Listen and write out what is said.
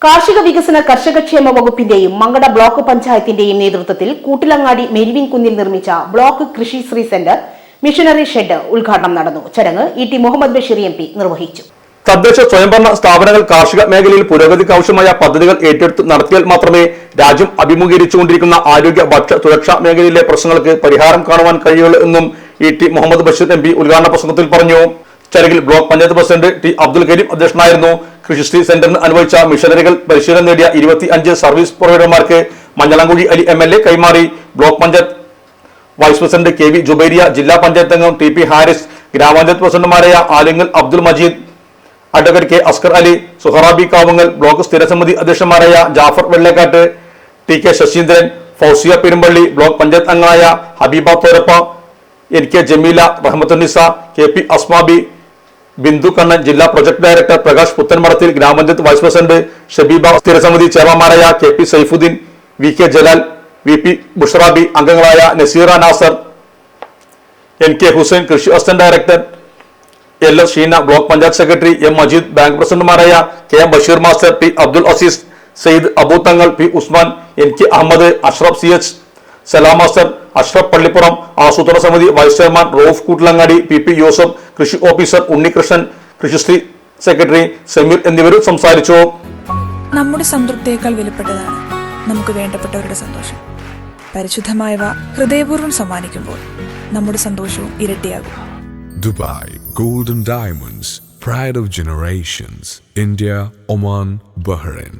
കാർഷിക വികസന കർഷകക്ഷേമ വകുപ്പിന്റെയും മങ്കട ബ്ലോക്ക് പഞ്ചായത്തിന്റെയും നേതൃത്വത്തിൽ കൂട്ടിലങ്ങാടി മെരിവിൻ കുന്നിൽ നിർമ്മിച്ച block Krishisree centre machinery shed ഉദ്ഘാടനം നടന്നു. ചടങ്ങ് ഇ.ടി. മുഹമ്മദ് ബഷീർ എം.പി. നിർവഹിച്ചു. തദ്ദേശ സ്വയംഭരണ സ്ഥാപനങ്ങൾ കാർഷിക മേഖലയിൽ പുരോഗതിക്ക് ആവശ്യമായ പദ്ധതികൾ ഏറ്റെടുത്ത് നടത്തിയാൽ മാത്രമേ രാജ്യം അഭിമുഖീകരിച്ചുകൊണ്ടിരിക്കുന്ന ആരോഗ്യ ഭക്ഷ്യ സുരക്ഷാ മേഖലയിലെ പ്രശ്നങ്ങൾക്ക് പരിഹാരം കാണുവാൻ കഴിയുള്ളൂ എന്നും ഇ.ടി. മുഹമ്മദ് ബഷീർ എം.പി. ഉദ്ഘാടന പ്രസംഗത്തിൽ പറഞ്ഞു. ചടങ്ങിൽ block panchayat president T Abdul Kareem അധ്യക്ഷനായിരുന്നു. കൃഷിശ്രീ സെന്ററിന് അനുവദിച്ച മിഷനറികൾ പരിശീലനം നേടിയ 25 സർവീസ് പ്രൊവൈഡർമാർക്ക് മഞ്ഞളാംകുഴി അലി MLA കൈമാറി. Block panchayat vice president K V Jubairiya, ജില്ലാ പഞ്ചായത്ത് അംഗം ടി പി ഹാരിസ്, ഗ്രാമപഞ്ചായത്ത് പ്രസിഡന്റുമാരായ Alingal Abdul Majeed, advocate K Askar Ali, Suharabi Kavungal, block സ്ഥിരസമിതി അധ്യക്ഷന്മാരായ Jafar Vellekkatt, T K Sasheendran, Fousiya Perumpalli, block panchayat അംഗങ്ങളായ Habeeba Thorappa, N K Jameela, Rahmathunnisa, K P Asmabi, Bindu Kannan, ജില്ലാ പ്രൊജക്ട് ഡയറക്ടർ പ്രകാശ് പുത്തൻമടത്തിൽ, ഗ്രാമപഞ്ചായത്ത് വൈസ് പ്രസിഡന്റ് ഷബീബ, സ്ഥിരസമിതി ചെയർമാൻമാരായ K P Saifuddeen, V K Jalal, V P Busharabi, അംഗങ്ങളായ നസീറ നാസർ, എൻ കെ ഹുസൈൻ, കൃഷി assistant director L S Sheena, block panchayat secretary M Majeed, bank പ്രസിഡന്റുമാരായ K M Basheer master, T Abdul Azeez, Sayyid Abu Thangal, P Usman, N K Ahammed, Ashraf C H, Salam master, Ashraf Pallippuram, ആസൂത്രണ സമിതി vice chairman Rauf Koottilangadi, P P Yusuf, കൃഷി officer Unnikrishnan, Krishisree secretary Sameer എന്നിവരും സംസാരിച്ചു. നമ്മുടെ സംതൃപ്തിയേക്കാൾ വിലപ്പെട്ടതാണ് നമുക്ക് വേണ്ടപ്പെട്ടവരുടെ സന്തോഷം. പരിശുദ്ധമായവ ഹൃദയപൂർവ്വം സമ്മാനിക്കുമ്പോൾ നമ്മുടെ സന്തോഷവും ഇരട്ടിയാകും. Dubai Gold and Diamonds, Pride of Generations, India, Oman, Bahrain.